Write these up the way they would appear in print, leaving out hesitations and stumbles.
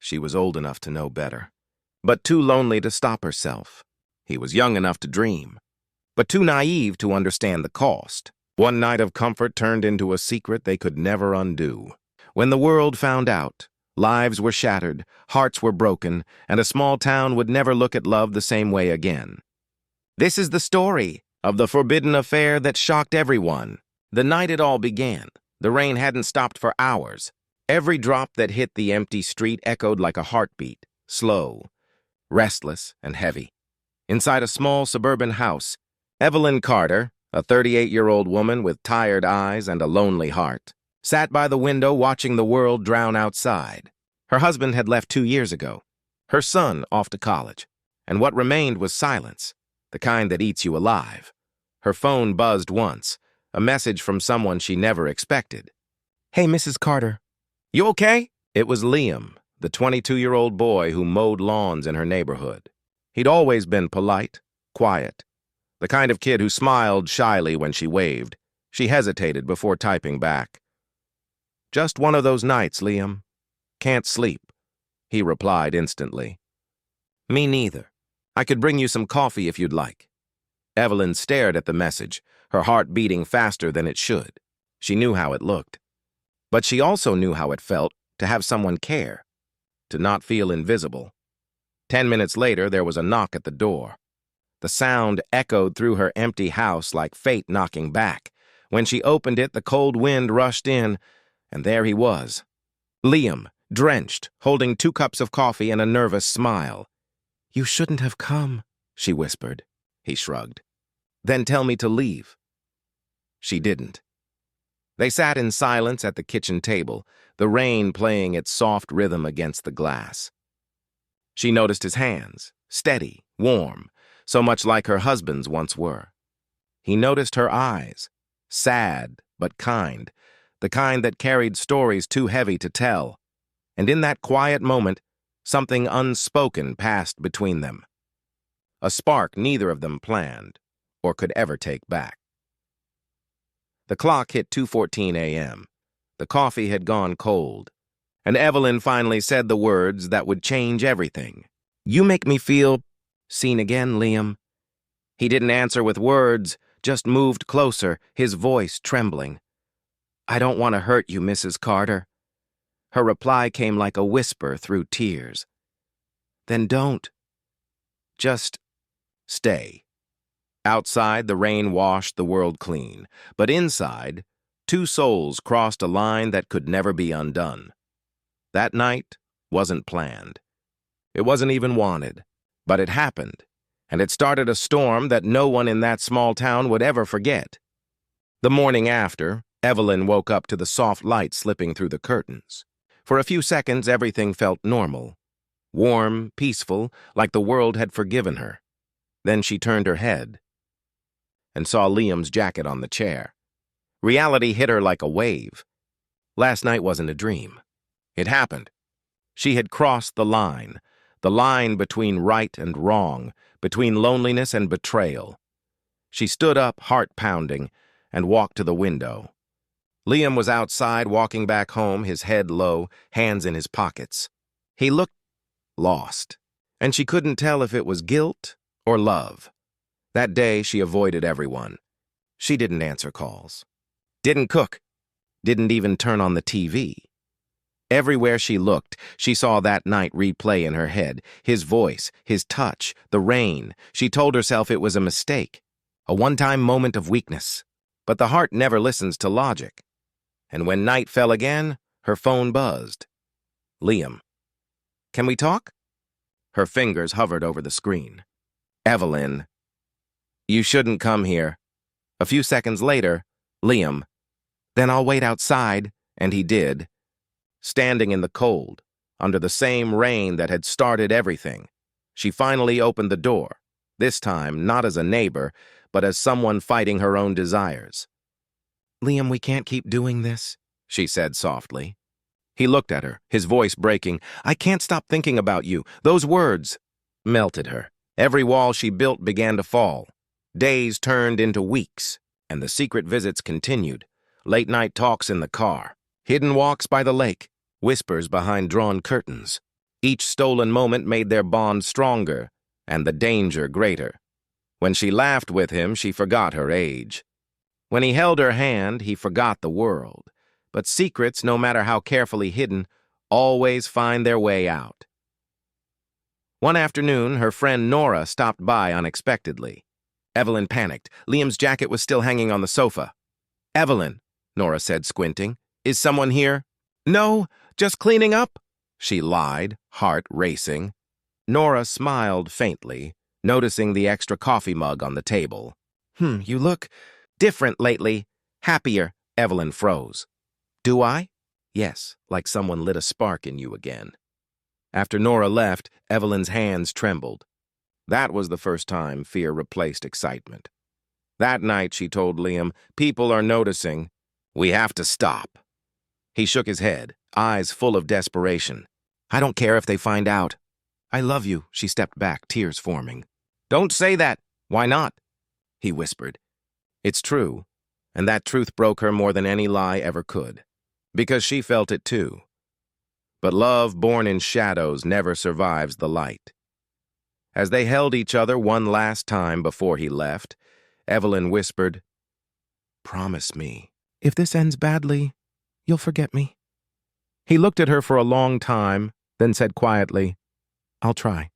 She was old enough to know better, but too lonely to stop herself. He was young enough to dream, but too naive to understand the cost. One night of comfort turned into a secret they could never undo. When the world found out, lives were shattered, hearts were broken, and a small town would never look at love the same way again. This is the story of the forbidden affair that shocked everyone. The night it all began, the rain hadn't stopped for hours. Every drop that hit the empty street echoed like a heartbeat, slow, restless, and heavy. Inside a small suburban house, Evelyn Carter, a 38-year-old woman with tired eyes and a lonely heart, sat by the window watching the world drown outside. Her husband had left 2 years ago, her son off to college, and what remained was silence, the kind that eats you alive. Her phone buzzed once, a message from someone she never expected. "Hey, Mrs. Carter. You okay?" It was Liam, the 22-year-old boy who mowed lawns in her neighborhood. He'd always been polite, quiet, the kind of kid who smiled shyly when she waved. She hesitated before typing back. "Just one of those nights, Liam. Can't sleep," he replied instantly. "Me neither. I could bring you some coffee if you'd like." Evelyn stared at the message, her heart beating faster than it should. She knew how it looked. But she also knew how it felt to have someone care, to not feel invisible. 10 minutes later, there was a knock at the door. The sound echoed through her empty house like fate knocking back. When she opened it, the cold wind rushed in, and there he was. Liam, drenched, holding 2 cups of coffee and a nervous smile. "You shouldn't have come," she whispered. He shrugged. "Then tell me to leave." She didn't. They sat in silence at the kitchen table, the rain playing its soft rhythm against the glass. She noticed his hands, steady, warm, so much like her husband's once were. He noticed her eyes, sad but kind, the kind that carried stories too heavy to tell. And in that quiet moment, something unspoken passed between them. A spark neither of them planned or could ever take back. The clock hit 2:14 a.m. The coffee had gone cold, and Evelyn finally said the words that would change everything. "You make me feel seen again, Liam." He didn't answer with words, just moved closer, his voice trembling. "I don't want to hurt you, Mrs. Carter." Her reply came like a whisper through tears. "Then don't. Just stay." Outside, the rain washed the world clean, but inside, 2 souls crossed a line that could never be undone. That night wasn't planned. It wasn't even wanted, but it happened, and it started a storm that no one in that small town would ever forget. The morning after, Evelyn woke up to the soft light slipping through the curtains. For a few seconds, everything felt normal, warm, peaceful, like the world had forgiven her. Then she turned her head and saw Liam's jacket on the chair. Reality hit her like a wave. Last night wasn't a dream. It happened. She had crossed the line between right and wrong, between loneliness and betrayal. She stood up, heart pounding, and walked to the window. Liam was outside, walking back home, his head low, hands in his pockets. He looked lost, and she couldn't tell if it was guilt or love. That day, she avoided everyone. She didn't answer calls, didn't cook, didn't even turn on the TV. Everywhere she looked, she saw that night replay in her head, his voice, his touch, the rain. She told herself it was a mistake, a one-time moment of weakness. But the heart never listens to logic. And when night fell again, her phone buzzed. "Liam, can we talk?" Her fingers hovered over the screen. "Evelyn, you shouldn't come here." A few seconds later, Liam, "Then I'll wait outside," and he did. Standing in the cold, under the same rain that had started everything, she finally opened the door, this time not as a neighbor, but as someone fighting her own desires. "Liam, we can't keep doing this," she said softly. He looked at her, his voice breaking. "I can't stop thinking about you." Those words melted her. Every wall she built began to fall. Days turned into weeks, and the secret visits continued. Late-night talks in the car, hidden walks by the lake, whispers behind drawn curtains. Each stolen moment made their bond stronger and the danger greater. When she laughed with him, she forgot her age. When he held her hand, he forgot the world. But secrets, no matter how carefully hidden, always find their way out. One afternoon, her friend Nora stopped by unexpectedly. Evelyn panicked. Liam's jacket was still hanging on the sofa. "Evelyn," Nora said, squinting, "is someone here?" "No, just cleaning up," she lied, heart racing. Nora smiled faintly, noticing the extra coffee mug on the table. You look different lately. Happier." Evelyn froze. "Do I?" "Yes, like someone lit a spark in you again." After Nora left, Evelyn's hands trembled. That was the first time fear replaced excitement. That night, she told Liam, "People are noticing. We have to stop." He shook his head, eyes full of desperation. "I don't care if they find out." "I love you," she stepped back, tears forming. "Don't say that." "Why not?" he whispered. It's true, and that truth broke her more than any lie ever could, because she felt it too. But love born in shadows never survives the light. As they held each other one last time before he left, Evelyn whispered, "Promise me, if this ends badly, you'll forget me." He looked at her for a long time, then said quietly, "I'll try."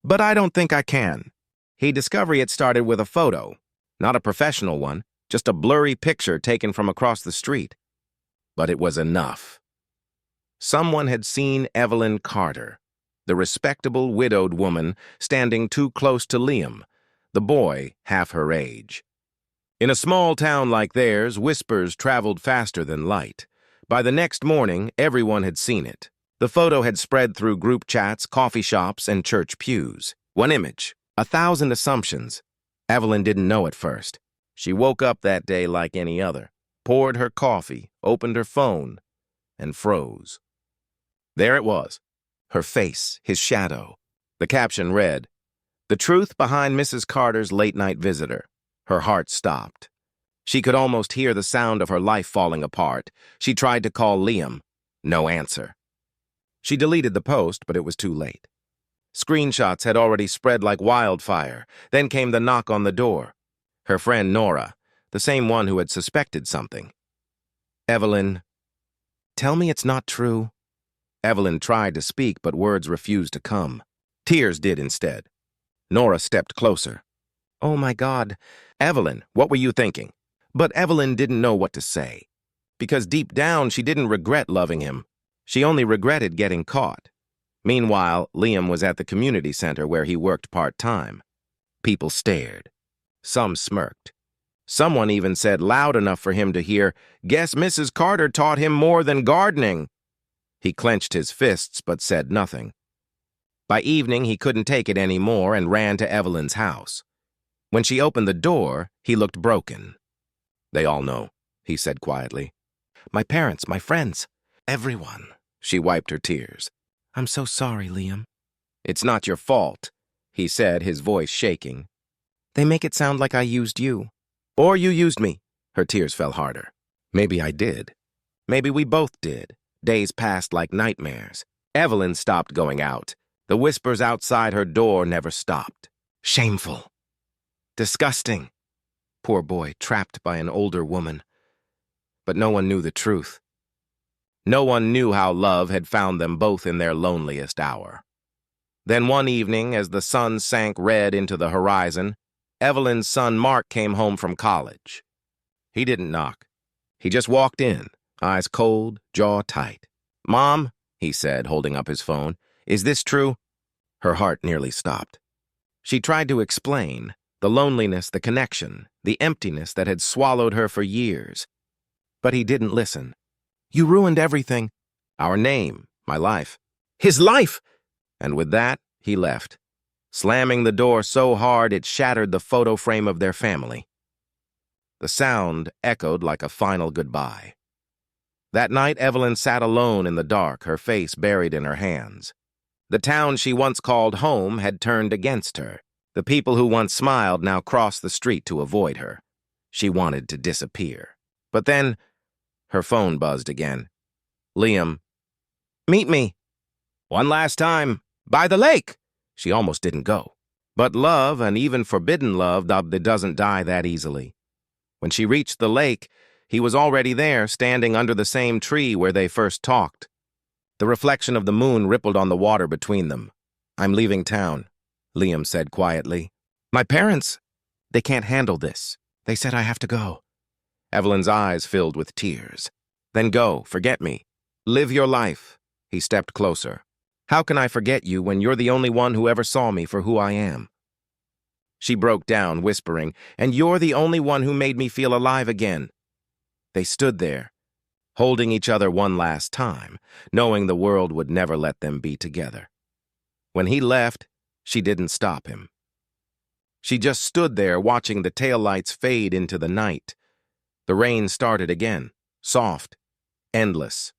"But I don't think I can." He discovered it started with a photo, not a professional one, just a blurry picture taken from across the street. But it was enough. Someone had seen Evelyn Carter, the respectable widowed woman, standing too close to Liam, the boy half her age. In a small town like theirs, whispers traveled faster than light. By the next morning, everyone had seen it. The photo had spread through group chats, coffee shops, and church pews. One image, 1,000 assumptions. Evelyn didn't know at first. She woke up that day like any other, poured her coffee, opened her phone, and froze. There it was, her face, his shadow. The caption read, "The truth behind Mrs. Carter's late-night visitor." Her heart stopped. She could almost hear the sound of her life falling apart. She tried to call Liam. No answer. She deleted the post, but it was too late. Screenshots had already spread like wildfire. Then came the knock on the door. Her friend Nora, the same one who had suspected something. "Evelyn, tell me it's not true." Evelyn tried to speak, but words refused to come. Tears did instead. Nora stepped closer. "Oh my God. Evelyn, what were you thinking?" But Evelyn didn't know what to say. Because deep down, she didn't regret loving him. She only regretted getting caught. Meanwhile, Liam was at the community center where he worked part-time. People stared. Some smirked. Someone even said loud enough for him to hear, "Guess Mrs. Carter taught him more than gardening." He clenched his fists but said nothing. By evening, he couldn't take it anymore and ran to Evelyn's house. When she opened the door, he looked broken. "They all know," he said quietly. "My parents, my friends, everyone." She wiped her tears. "I'm so sorry, Liam." "It's not your fault," he said, his voice shaking. "They make it sound like I used you. Or you used me." Her tears fell harder. "Maybe I did. Maybe we both did." Days passed like nightmares. Evelyn stopped going out. The whispers outside her door never stopped. Shameful. Disgusting. Poor boy, trapped by an older woman. But no one knew the truth. No one knew how love had found them both in their loneliest hour. Then one evening, as the sun sank red into the horizon, Evelyn's son Mark came home from college. He didn't knock. He just walked in, eyes cold, jaw tight. "Mom," he said, holding up his phone, "is this true?" Her heart nearly stopped. She tried to explain the loneliness, the connection, the emptiness that had swallowed her for years. But he didn't listen. "You ruined everything." "Our name, my life." "His life!" And with that, he left, slamming the door so hard it shattered the photo frame of their family. The sound echoed like a final goodbye. That night, Evelyn sat alone in the dark, her face buried in her hands. The town she once called home had turned against her. The people who once smiled now crossed the street to avoid her. She wanted to disappear. But then, her phone buzzed again. "Liam, meet me." One last time. By the lake! She almost didn't go. But love, and even forbidden love, that doesn't die that easily. When she reached the lake, he was already there, standing under the same tree where they first talked. The reflection of the moon rippled on the water between them. I'm leaving town, Liam said quietly. My parents, they can't handle this. They said I have to go. Evelyn's eyes filled with tears. Then go, forget me. Live your life. He stepped closer. How can I forget you when you're the only one who ever saw me for who I am? She broke down, whispering, and you're the only one who made me feel alive again. They stood there, holding each other one last time, knowing the world would never let them be together. When he left, she didn't stop him. She just stood there watching the taillights fade into the night. The rain started again, soft, endless.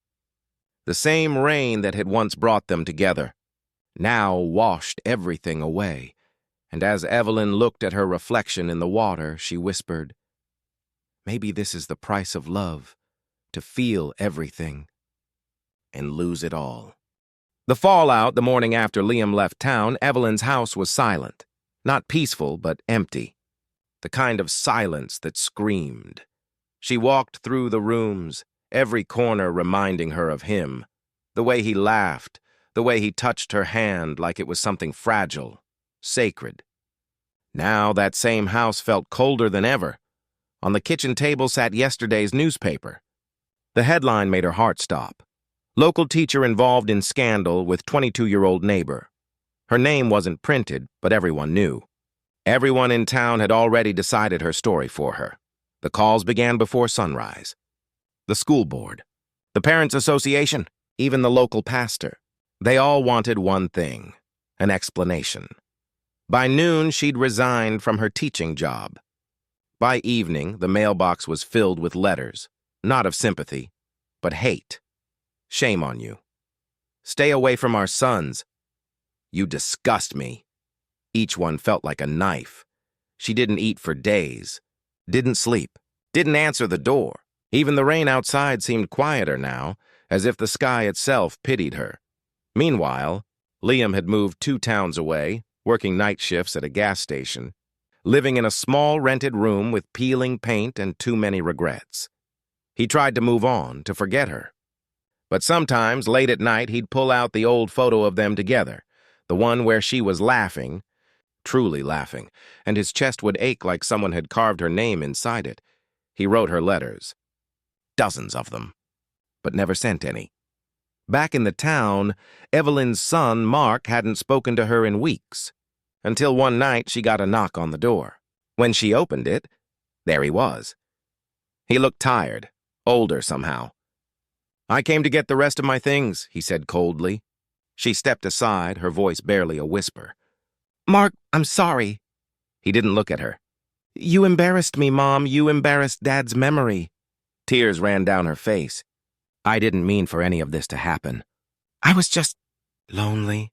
The same rain that had once brought them together, now washed everything away. And as Evelyn looked at her reflection in the water, she whispered, maybe this is the price of love, to feel everything and lose it all. The fallout the morning after Liam left town, Evelyn's house was silent. Not peaceful, but empty. The kind of silence that screamed. She walked through the rooms, every corner reminding her of him. The way he laughed, the way he touched her hand like it was something fragile, sacred. Now that same house felt colder than ever. On the kitchen table sat yesterday's newspaper. The headline made her heart stop. Local teacher involved in scandal with 22-year-old neighbor. Her name wasn't printed, but everyone knew. Everyone in town had already decided her story for her. The calls began before sunrise. The school board, the parents' association, even the local pastor. They all wanted one thing, an explanation. By noon, she'd resigned from her teaching job. By evening, the mailbox was filled with letters, not of sympathy, but hate. Shame on you. Stay away from our sons. You disgust me. Each one felt like a knife. She didn't eat for days, didn't sleep, didn't answer the door. Even the rain outside seemed quieter now, as if the sky itself pitied her. Meanwhile, Liam had moved 2 towns away, working night shifts at a gas station, living in a small rented room with peeling paint and too many regrets. He tried to move on, to forget her. But sometimes, late at night, he'd pull out the old photo of them together, the one where she was laughing, truly laughing, and his chest would ache like someone had carved her name inside it. He wrote her letters. Dozens of them, but never sent any. Back in the town, Evelyn's son, Mark, hadn't spoken to her in weeks, until one night she got a knock on the door. When she opened it, there he was. He looked tired, older somehow. I came to get the rest of my things, he said coldly. She stepped aside, her voice barely a whisper. Mark, I'm sorry. He didn't look at her. You embarrassed me, Mom. You embarrassed Dad's memory. Tears ran down her face. I didn't mean for any of this to happen. I was just lonely.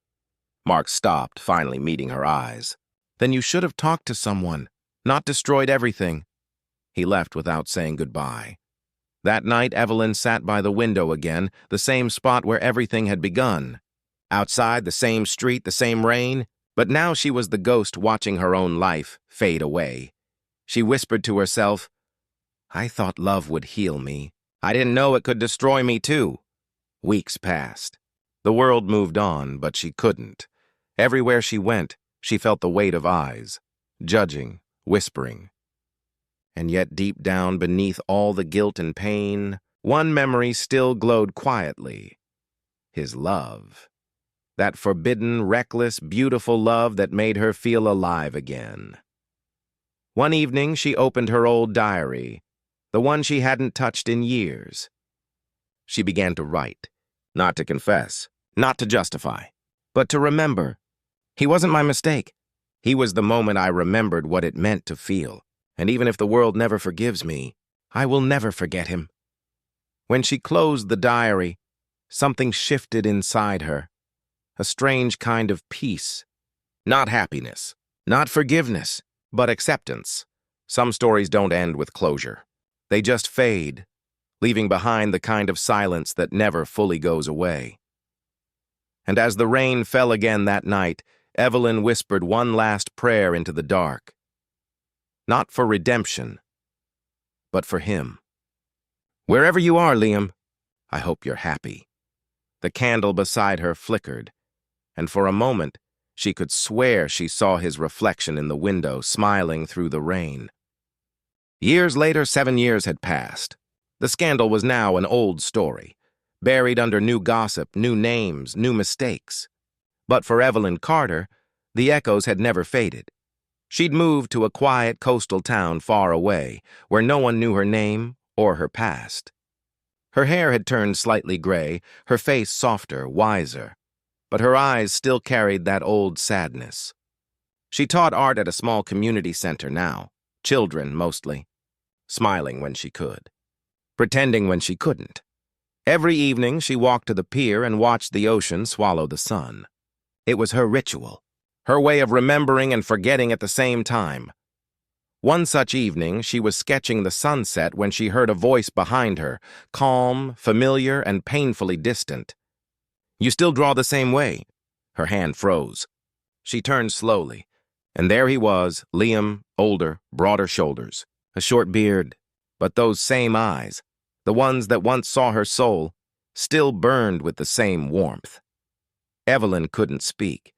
Mark stopped, finally meeting her eyes. Then you should have talked to someone, not destroyed everything. He left without saying goodbye. That night, Evelyn sat by the window again, the same spot where everything had begun. Outside, the same street, the same rain, but now she was the ghost watching her own life fade away. She whispered to herself, I thought love would heal me. I didn't know it could destroy me too. Weeks passed. The world moved on, but she couldn't. Everywhere she went, she felt the weight of eyes, judging, whispering. And yet deep down beneath all the guilt and pain, one memory still glowed quietly. His love. That forbidden, reckless, beautiful love that made her feel alive again. One evening, she opened her old diary, the one she hadn't touched in years. She began to write, not to confess, not to justify, but to remember. He wasn't my mistake. He was the moment I remembered what it meant to feel. And even if the world never forgives me, I will never forget him. When she closed the diary, something shifted inside her. A strange kind of peace. Not happiness, not forgiveness, but acceptance. Some stories don't end with closure. They just fade, leaving behind the kind of silence that never fully goes away. And as the rain fell again that night, Evelyn whispered one last prayer into the dark. Not for redemption, but for him. Wherever you are, Liam, I hope you're happy. The candle beside her flickered, and for a moment she could swear she saw his reflection in the window smiling through the rain. Years later, 7 years had passed. The scandal was now an old story, buried under new gossip, new names, new mistakes. But for Evelyn Carter, the echoes had never faded. She'd moved to a quiet coastal town far away, where no one knew her name or her past. Her hair had turned slightly gray, her face softer, wiser, but her eyes still carried that old sadness. She taught art at a small community center now, children mostly, smiling when she could, pretending when she couldn't. Every evening she walked to the pier and watched the ocean swallow the sun. It was her ritual, her way of remembering and forgetting at the same time. One such evening, she was sketching the sunset when she heard a voice behind her, calm, familiar, and painfully distant. "You still draw the same way?" Her hand froze. She turned slowly, and there he was, Liam, older, broader shoulders, a short beard, but those same eyes, the ones that once saw her soul, still burned with the same warmth. Evelyn couldn't speak.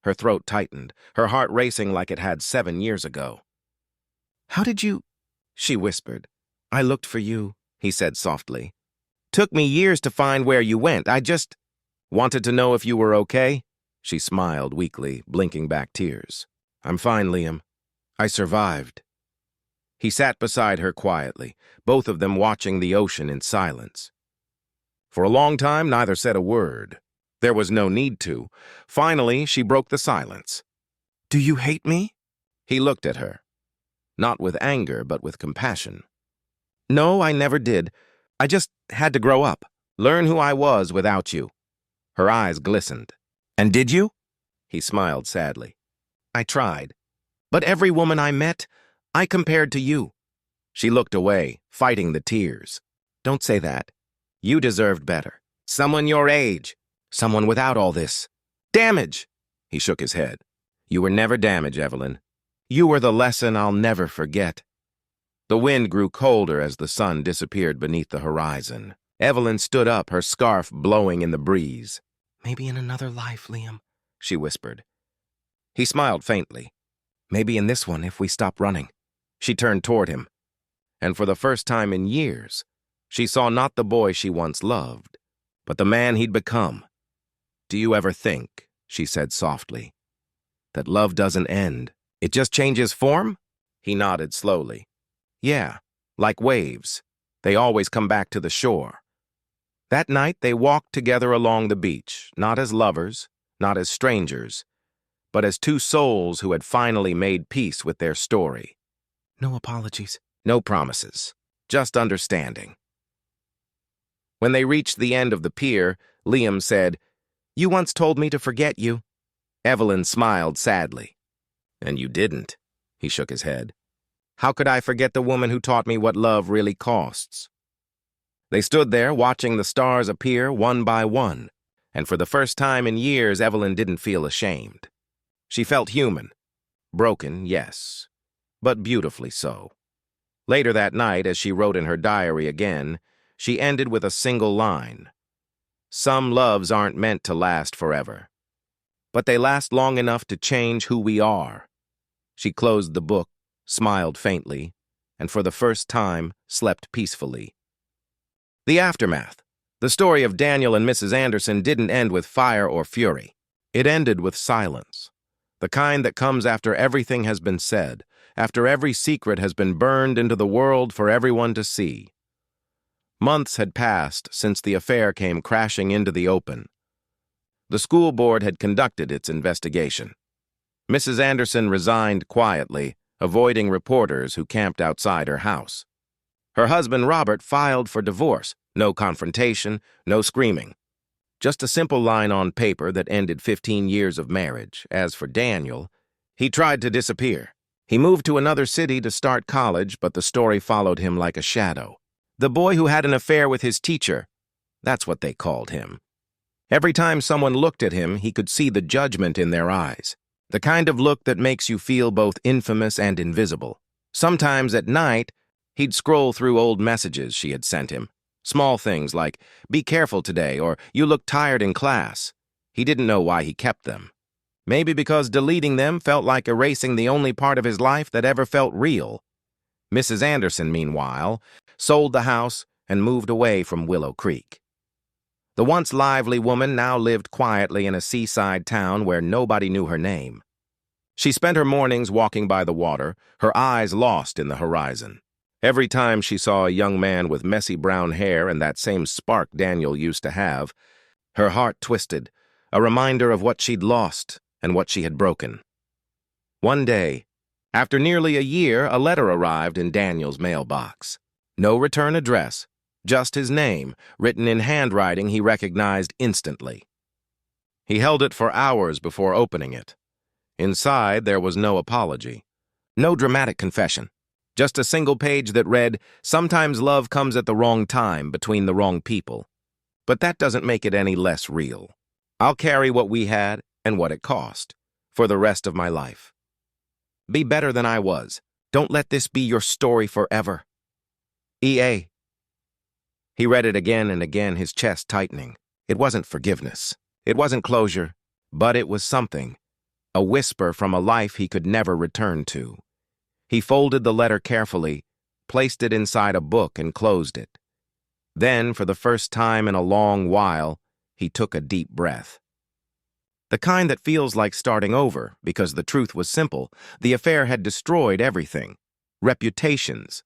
Her throat tightened, her heart racing like it had 7 years ago. "How did you—" she whispered. "I looked for you," he said softly. "Took me years to find where you went. I just wanted to know if you were okay." She smiled weakly, blinking back tears. "I'm fine, Liam. I survived." He sat beside her quietly, both of them watching the ocean in silence. For a long time, neither said a word. There was no need to. Finally, she broke the silence. "Do you hate me?" He looked at her. Not with anger, but with compassion. "No, I never did. I just had to grow up, learn who I was without you." Her eyes glistened. "And did you?" He smiled sadly. "I tried. But every woman I met, I compared to you." She looked away, fighting the tears. "Don't say that. You deserved better. Someone your age. Someone without all this damage." He shook his head. "You were never damaged, Evelyn. You were the lesson I'll never forget." The wind grew colder as the sun disappeared beneath the horizon. Evelyn stood up, her scarf blowing in the breeze. "Maybe in another life, Liam," she whispered. He smiled faintly. "Maybe in this one if we stop running." She turned toward him, and for the first time in years, she saw not the boy she once loved, but the man he'd become. "Do you ever think," she said softly, "that love doesn't end? It just changes form?" He nodded slowly. "Yeah, like waves. They always come back to the shore." That night they walked together along the beach, not as lovers, not as strangers, but as two souls who had finally made peace with their story. No apologies, no promises, just understanding. When they reached the end of the pier, Liam said, "You once told me to forget you." Evelyn smiled sadly. "And you didn't," he shook his head. "How could I forget the woman who taught me what love really costs?" They stood there watching the stars appear one by one, and for the first time in years Evelyn didn't feel ashamed. She felt human. Broken, yes, but beautifully so. Later that night, as she wrote in her diary again, she ended with a single line. "Some loves aren't meant to last forever, but they last long enough to change who we are." She closed the book, smiled faintly, and for the first time slept peacefully. The aftermath. The story of Daniel and Mrs. Anderson didn't end with fire or fury. It ended with silence. The kind that comes after everything has been said, after every secret has been burned into the world for everyone to see. Months had passed since the affair came crashing into the open. The school board had conducted its investigation. Mrs. Anderson resigned quietly, avoiding reporters who camped outside her house. Her husband, Robert, filed for divorce. No confrontation, no screaming. Just a simple line on paper that ended 15 years of marriage. As for Daniel, he tried to disappear. He moved to another city to start college, but the story followed him like a shadow. The boy who had an affair with his teacher, that's what they called him. Every time someone looked at him, he could see the judgment in their eyes, the kind of look that makes you feel both infamous and invisible. Sometimes at night, he'd scroll through old messages she had sent him. Small things like, "Be careful today," or "You look tired in class." He didn't know why he kept them. Maybe because deleting them felt like erasing the only part of his life that ever felt real. Mrs. Anderson, meanwhile, sold the house and moved away from Willow Creek. The once lively woman now lived quietly in a seaside town where nobody knew her name. She spent her mornings walking by the water, her eyes lost in the horizon. Every time she saw a young man with messy brown hair and that same spark Daniel used to have, her heart twisted, a reminder of what she'd lost and what she had broken. One day, after nearly a year, a letter arrived in Daniel's mailbox. No return address, just his name, written in handwriting he recognized instantly. He held it for hours before opening it. Inside, there was no apology, no dramatic confession, just a single page that read, "Sometimes love comes at the wrong time between the wrong people. But that doesn't make it any less real. I'll carry what we had and what it cost for the rest of my life. Be better than I was. Don't let this be your story forever. E.A." He read it again and again, his chest tightening. It wasn't forgiveness. It wasn't closure. But it was something. A whisper from a life he could never return to. He folded the letter carefully, placed it inside a book, and closed it. Then, for the first time in a long while, he took a deep breath. The kind that feels like starting over, because the truth was simple. The affair had destroyed everything. Reputations,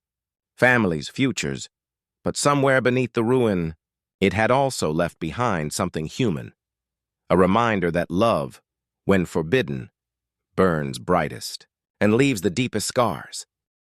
families, futures. But somewhere beneath the ruin, it had also left behind something human. A reminder that love, when forbidden, burns brightest and leaves the deepest scars.